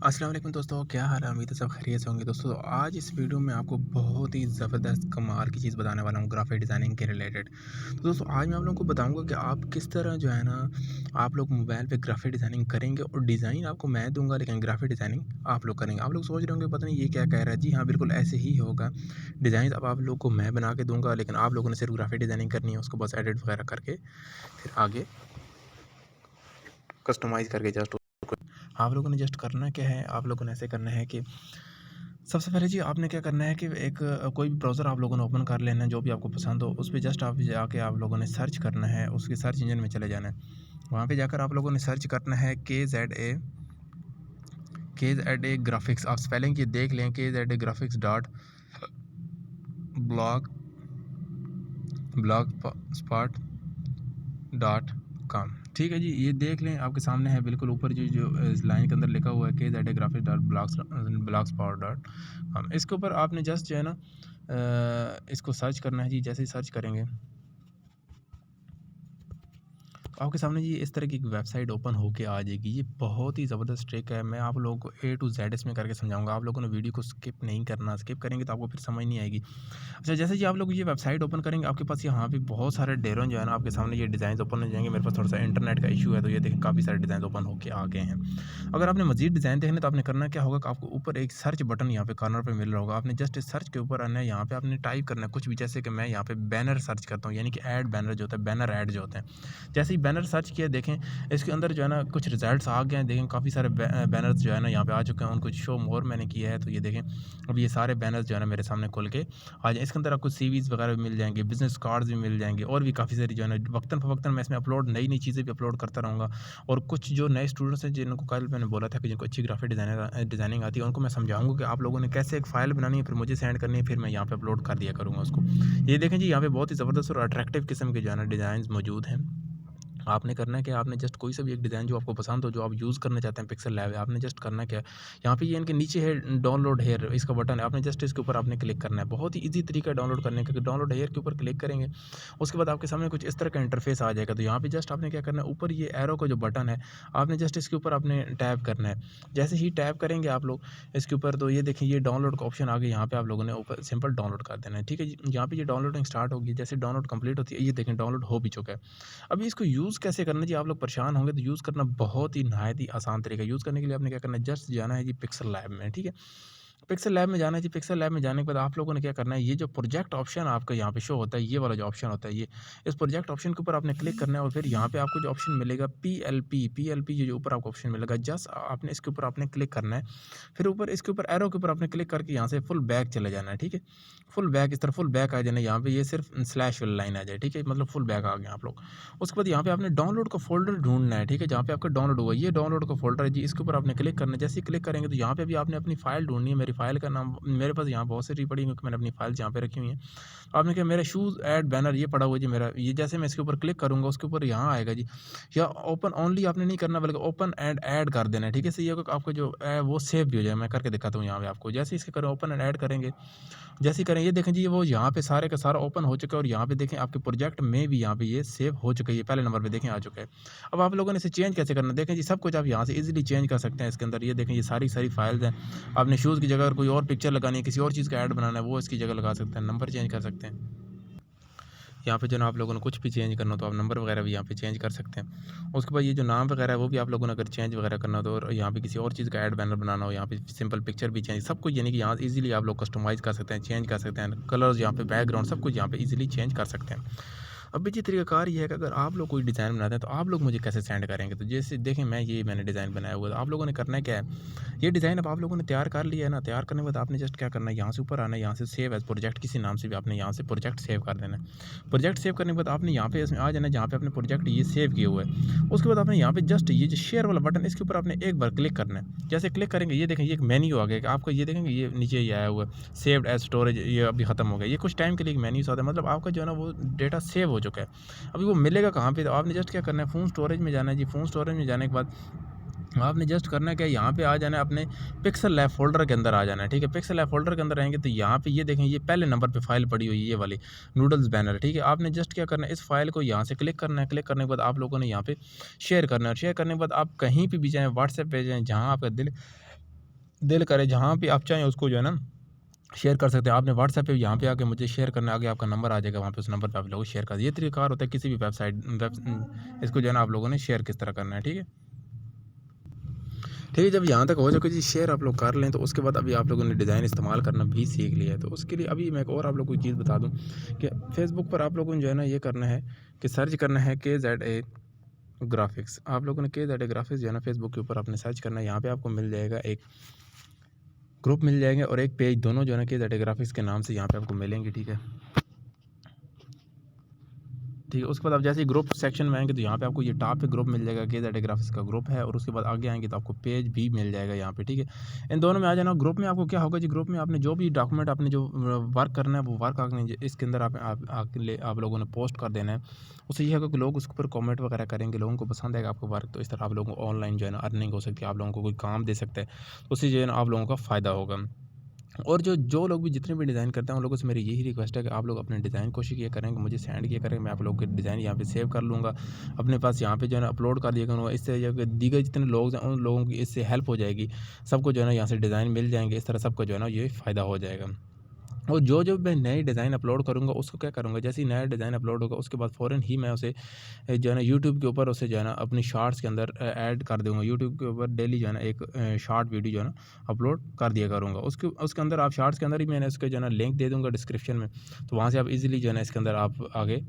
अस्सलाम वालेकुम दोस्तों, क्या हाल है? उम्मीद है सब खैरियत से होंगे। दोस्तों आज इस वीडियो में आपको बहुत ही ज़बरदस्त कमाल की चीज़ बताने वाला हूँ ग्राफिक डिज़ाइनिंग के रिलेटेड। तो दोस्तों आज मैं आप लोगों को बताऊँगा कि आप किस तरह जो है ना आप लोग मोबाइल पे ग्राफिक डिज़ाइनिंग करेंगे और डिज़ाइन आपको मैं दूँगा लेकिन ग्राफिक डिज़ाइनिंग आप लोग करेंगे। आप लोग सोच रहे होंगे पता नहीं ये क्या कह रहा है? जी हाँ, बिल्कुल ऐसे ही होगा। डिज़ाइन अब आप लोग को मैं बना के दूँगा लेकिन आप लोगों ने सिर्फ ग्राफिक डिज़ाइनिंग करनी है, उसको बस एडिट वगैरह करके फिर आगे कस्टमाइज़ करके जस्ट आप लोगों ने जस्ट करना क्या है, आप लोगों ने ऐसे करना है कि सबसे पहले जी आपने क्या करना है कि एक कोई भी ब्राउज़र आप लोगों ने ओपन कर लेना है, जो भी आपको पसंद हो, उस पे जस्ट आप जाके आप लोगों ने सर्च करना है, उसके सर्च इंजन में चले जाना है। वहाँ पे जाकर आप लोगों ने सर्च करना है KZA ग्राफ़िक्स। आप स्पेलिंग ये देख लें, KZA graphics dot blog Blogspot dot com. ठीक है जी, ये देख लें आपके सामने है बिल्कुल ऊपर जो इस लाइन के अंदर लिखा हुआ है KZA graphics dot Blogspot dot com. इसके ऊपर आपने जस्ट जो है ना इसको सर्च करना है जी। जैसे ही सर्च करेंगे आपके सामने जी इस तरह की एक वेबसाइट ओपन होके आ जाएगी। ये बहुत ही ज़बरदस्त ट्रिक है। मैं आप लोगों को ए टू ज़ेड इसमें करके समझाऊँगा। आप लोगों ने वीडियो को स्किप नहीं करना, स्किप करेंगे तो आपको फिर समझ नहीं आएगी। अच्छा, जैसे ही आप लोग ये वेबसाइट ओपन करेंगे, आपके पास यहाँ पे बहुत सारे ढेरों जो है ना आपके सामने ये डिज़ाइन्स ओपन हो जाएँगे। मेरे पास थोड़ा-सा इंटरनेट का इश्यू है, तो ये देखें काफ़ी सारे डिज़ाइन ओपन होके आ गए हैं। अगर आपने मज़ीद डिज़ाइन देखने तो आपने करना क्या होगा कि आपको ऊपर एक सर्च बटन यहाँ पे कॉर्नर पे मिल रहा होगा। आपने जस्ट इस सर्च के ऊपर आना है, यहाँ पे आपने टाइप करना है कुछ भी, जैसे कि मैं यहाँ पे बैनर सर्च करता हूँ, यानी कि ऐड बैनर जो होता है, बैनर ऐड जो होते हैं। जैसे ही बैनर सर्च किया देखें इसके अंदर जो है ना कुछ रिज़ल्ट्स आ गए हैं। देखें काफ़ी सारे बैनर्स जो है ना यहाँ पे आ चुके हैं, उनको शो मोर मैंने किया है। तो ये देखें अब ये सारे बैनर्स जो है ना मेरे सामने खुल के आ जाए। इसके अंदर आपको सीवीज़ वगैरह भी मिल जाएँगे, बिज़नेस कार्ड्स भी मिल जाएँगे और भी काफ़ी सारी जो है ना वक़्तन-फ़वक़्तन मैं इसमें अपलोड नई-नई चीज़ें भी अपलोड करता रहूँगा। और कुछ जो नए स्टूडेंट्स हैं जिनको कल मैंने बोला था कि जिनको अच्छी ग्राफिक डिज़ाइनिंग आती है, उनको मैं समझाऊँगा कि आप लोगों ने कैसे एक फ़ाइल बनानी है, फिर मुझे सेंड करनी है, फिर मैं यहाँ पे अपलोड कर दिया करूँगा उसको। ये देखें जी, यहाँ पे बहुत ही ज़बरदस्त और अट्रैक्टिव किस्म के जो है ना डिज़ाइन्स मौजूद हैं। आपने करना है कि आपने जस्ट कोई सा भी एक डिज़ाइन जो आपको पसंद हो, जो आप यूज़ करना चाहते हैं पिक्सेल लैब, आपने जस्ट करना क्या है, यहाँ पे ये इनके नीचे है डाउनलोड हेयर, इसका बटन है, आपने जस्ट इसके ऊपर आपने क्लिक करना है। बहुत ही ईज़ी तरीका है डाउनलोड करने का कि डाउनलोड हेयर के ऊपर क्लिक करेंगे, उसके बाद आपके सामने कुछ इस तरह का इंटरफेस आ जाएगा। तो यहाँ पे जस्ट आपने क्या करना है, ऊपर ये एरो का जो बटन है, आपने जस्ट इसके ऊपर आपने टैप करना है। जैसे ही टैप करेंगे आप लोग इसके ऊपर, तो ये देखिए ये डाउनलोड का ऑप्शन आ गया। यहाँ पे आप लोगों ने ऊपर सिंपल डाउनलोड कर देना है, ठीक है जी। यहाँ पे ये डाउनलोडिंग स्टार्ट होगी, जैसे डाउनलोड कंप्लीट होती है, ये देखें डाउनलोड हो भी चुका है। अभी इसको यूज़ कैसे करना है जी, आप लोग परेशान होंगे तो यूज़ करना बहुत ही नहायत ही आसान तरीका है। यूज़ करने के लिए आपने क्या करना है, जस्ट जाना है जी पिक्सेल लैब में, ठीक है? पिक्सेल लैब में जाना है जी। पिक्सेल लैब में जाने के बाद आप लोगों ने क्या करना है, ये जो प्रोजेक्ट ऑप्शन आपका यहाँ पे शो होता है, ये वाला जो ऑप्शन होता है ये, इस प्रोजेक्ट ऑप्शन के ऊपर आपने क्लिक करना है और फिर यहाँ पे आपको जो ऑप्शन मिलेगा पीएलपी ये जो ऊपर आपको ऑप्शन मिलेगा, जस्ट आपने इसके ऊपर आपने क्लिक करना है। फिर ऊपर इसके ऊपर एरो के ऊपर आपने क्लिक करके यहाँ से फुल बैक चले जाना है, ठीक है? फुल बैक, इस तरह फुल बैक आ जाना है। यहाँ पे ये सिर्फ स्लैश वाली लाइन आ जाए, ठीक है? मतलब फुल बैक आ गए आप लोग। उसके बाद यहाँ पे आपने डाउनलोड का फ़ोल्डर ढूँढना है, ठीक है? जहाँ पे आपका डाउनलोड हुआ, ये डाउनलोड का फ़ोल्डर है जी, इसके ऊपर आपने क्लिक करना है। जैसे ही क्लिक करेंगे तो यहाँ पे भी आपने अपनी फ़ाइल ढूँढनी है। मेरी फ़ाइल का नाम मेरे पास यहाँ बहुत सारी पड़ी है क्योंकि मैंने अपनी फ़ाइल यहाँ पे रखी हुई है। आपने क्या, मेरा शूज़ ऐड बैनर ये पड़ा हुआ है जी मेरा, ये जैसे मैं इसके ऊपर क्लिक करूँगा उसके ऊपर यहाँ आएगा जी। या ओपन ओनली आपने नहीं करना बल्कि ओपन एंड ऐड कर देना है, ठीक है? इससे ये होगा कि आपका जो है वो सेव भी हो जाए। मैं करके दिखाता हूँ यहाँ पे आपको। जैसे ही इसके करें ओपन एंड ऐड करेंगे, जैसे ही करें ये देखें जी वो यहाँ पे सारे का सारा ओपन हो चुका है और यहाँ पे देखें आपके प्रोजेक्ट में भी यहाँ पे ये सेव हो चुका है, ये पहले नंबर पे देखें आ चुका है। अब आप लोगों ने इसे चेंज कैसे करना है, देखें जी सब कुछ आप यहाँ से इजीली चेंज कर सकते हैं इसके अंदर। ये देखें ये सारी सारी फाइल्स हैं। आपने शूज़ की जगह अगर कोई और पिक्चर लगानी है, किसी और चीज़ का ऐड बनाना है, वो इसकी जगह लगा सकते हैं, नंबर चेंज कर सकते हैं। यहाँ पे जो ना आप लोगों ने कुछ भी चेंज करना हो तो आप नंबर वगैरह भी यहाँ पे चेंज कर सकते हैं। उसके बाद ये जो नाम वगैरह है वो भी आप लोगों ने अगर चेंज वगैरह करना हो तो, और यहाँ पे किसी और चीज़ का ऐड बैनर बनाना हो, यहाँ पे सिंपल पिक्चर भी चेंज, सब कुछ यानी कि यहाँ ईज़िली आप लोग कस्टमाइज़ कर सकते हैं, चेंज कर सकते हैं। कलर्स यहाँ पे, बैकग्राउंड, सब कुछ यहाँ पे ईज़िली चेंज कर सकते हैं। अब जी तरीकाकार ये है कि अगर आप लोग कोई डिज़ाइन बनाते हैं तो आप लोग मुझे कैसे सेंड करेंगे? तो जैसे देखें मैंने डिज़ाइन बनाया हुआ है, तो आप लोगों ने करना क्या है, ये डिज़ाइन अब आप लोगों ने तैयार कर लिया है ना, तैयार करने के बाद आपने जस्ट क्या करना है, यहाँ से ऊपर आना है, यहाँ से सेव एज़ प्रोजेक्ट किसी नाम से भी आपने यहाँ से प्रोजेक्ट सेव कर देना है। प्रोजेक्ट सेव करने के बाद आपने यहाँ पे इसमें आ जाना है जहाँ पे आपने प्रोजेक्ट ये सेव किया हुआ है। उसके बाद आपने यहाँ पे जस्ट ये जो शेयर वाला बटन, इसके ऊपर आपने एक बार क्लिक करना है। जैसे क्लिक करेंगे ये देखें ये एक मेन्यू आ गया कि आपको, ये देखेंगे ये नीचे ये आया हुआ है सेव्ड एज़ स्टोरेज, ये अभी ख़त्म हो गया। ये कुछ टाइम के लिए एक मेन्यू सा आता है, मतलब आपका जो है ना वो डेटा सेव हो चुका है। अभी वो मिलेगा कहाँ पे, तो आपने जस्ट क्या करना है, फ़ोन स्टोरेज में जाना है जी। फ़ोन स्टोरेज में जाने के बाद आपने जस्ट करना है क्या, यहाँ पे आ जाना है, अपने पिक्सेल लैब फ़ोल्डर के अंदर आ जाना है, ठीक है? पिक्सेल लैब फ़ोल्डर के अंदर रहेंगे तो यहाँ पे ये देखें ये पहले नंबर पे फ़ाइल पड़ी हुई है, ये वाली नूडल्स बैनर, ठीक है? आपने जस्ट क्या करना है, इस फ़ाइल को यहाँ से क्लिक करना है। क्लिक करने के बाद आप लोगों ने यहाँ पे शेयर करना है और शेयर करने के बाद आप कहीं पे भी जाएँ, व्हाट्सएप पे जाएँ, जहाँ आपका दिल दिल करे जहाँ पे आप चाहें उसको जो है ना शेयर कर सकते हैं। आपने व्हाट्सएप पे यहाँ पे आके मुझे शेयर करना है, आगे आपका नंबर आ जाएगा, वहाँ पे उस नंबर पे आप लोग शेयर कर, ये तरीक़ाकार होता है किसी भी इसको जो है ना आप लोगों ने शेयर किस तरह करना है, ठीक है। ठीक है, जब यहाँ तक हो जाए जी शेयर आप लोग कर लें, तो उसके बाद अभी आप लोगों ने डिज़ाइन इस्तेमाल करना भी सीख लिया है। तो उसके लिए अभी मैं एक और आप लोगों को चीज़ बता दूँ कि फेसबुक पर आप लोगों ने जो है ना ये करना है कि सर्च करना है KZA ग्राफ़िक्स। आप लोगों ने KZA ग्राफ़िक्स जो है ना फेसबुक के ऊपर आपने सर्च करना है, यहाँ पे आपको मिल जाएगा एक ग्रुप मिल जाएंगे और एक पेज, दोनों जो है ना KZA ग्राफ़िक्स के नाम से यहाँ पे आपको मिलेंगे, ठीक है। ठीक है, उसके बाद आप जैसे ही ग्रुप सेक्शन में आएँगे तो यहाँ पे आपको ये टॉप पे ग्रुप मिल जाएगा, KZA ग्राफ़िक्स का ग्रुप है, और उसके बाद आगे आएँगे तो आपको पेज भी मिल जाएगा यहाँ पे, ठीक है। इन दोनों में आ जाना। ग्रुप में आपको क्या होगा जी, ग्रुप में आपने जो भी डॉक्यूमेंट आपने जो वर्क करना है वो वर्क आपने इसके अंदर आप लोगों ने पोस्ट कर देना है। उससे ये होगा कि लोग उसके ऊपर कमेंट वगैरह करेंगे, लोगों को पसंद आएगा आपका वर्क, तो इस तरह आप लोगों को ऑनलाइन जो है ना अर्निंग हो सकती है, आप लोगों को कोई काम दे सकता है, तो उससे जो है ना आप लोगों का फ़ायदा होगा। और जो लोग भी जितने भी डिज़ाइन करते हैं उन लोगों से मेरी यही रिक्वेस्ट है कि आप लोग अपने डिज़ाइन कोशिश किया करें, मुझे सेंड किया करें, मैं आप लोगों के डिज़ाइन यहाँ पे सेव कर लूँगा, अपने पास यहाँ पे जो है ना अपलोड कर दिया करूँगा। इससे जो है दीगर जितने लोग हैं उन लोगों की इससे हेल्प हो जाएगी, सबको जो है ना यहाँ से डिज़ाइन मिल जाएंगे, इस तरह सबको जो है ना ये फ़ायदा हो जाएगा। और जो मैं नए डिज़ाइन अपलोड करूँगा उसको क्या करूँगा, जैसे ही नया डिज़ाइन अपलोड होगा उसके बाद फ़ौरन ही मैं उसे जो है ना यूट्यूब के ऊपर उसे जो है ना अपनी शॉर्ट्स के अंदर ऐड कर दूँगा। यूट्यूब के ऊपर डेली जो है ना एक शॉर्ट वीडियो जो है ना अपलोड कर दिया करूँगा। उसके उसके अंदर आप शॉर्ट्स के अंदर ही मैंने उसके जो है ना लिंक दे दूँगा डिस्क्रिप्शन में, तो वहाँ से आप ईज़िली जो है ना इसके अंदर आप आगे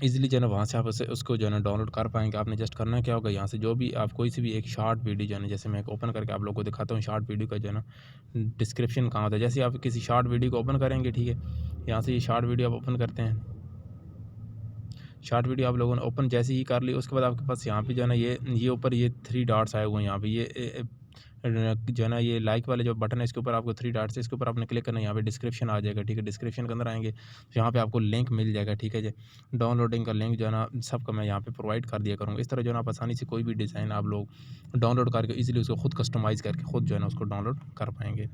ईज़िली जो है ना वहाँ से आप उसको जो है ना डाउनलोड कर पाएँगे। आपने जस्ट करना क्या होगा, यहाँ से जो भी आप कोई सी भी एक शॉर्ट वीडियो जो है ना, जैसे मैं एक ओपन करके आप लोगों को दिखाता हूँ शॉर्ट वीडियो का जो है ना डिस्क्रिप्शन कहाँ होता है। जैसे आप किसी शॉर्ट वीडियो को ओपन करेंगे, ठीक है, यहाँ से ये शॉर्ट वीडियो आप ओपन करते हैं। शॉर्ट वीडियो आप लोगों ने ओपन जैसे ही कर ली, उसके बाद आपके पास यहाँ पे जो है ना ये ऊपर ये 3 डॉट्स आए हुए हैं, यहाँ पे जो है ना ये लाइक वाले जो बटन है इसके ऊपर आपको 3 डॉट्स है, इसके ऊपर आपने क्लिक करना है, यहाँ पे डिस्क्रिप्शन आ जाएगा, ठीक है। डिस्क्रिप्शन के अंदर आएँगे तो यहाँ पे आपको लिंक मिल जाएगा, ठीक है जी। डाउनलोडिंग का लिंक जो है ना सबका मैं यहाँ पे प्रोवाइड कर दिया करूँगा। इस तरह जो है ना आप आसानी से कोई भी डिज़ाइन आप लोग डाउनलोड करके ईज़िली उसको खुद कस्टमाइज़ करके खुद जो है ना उसको डाउनलोड कर पाएँगे।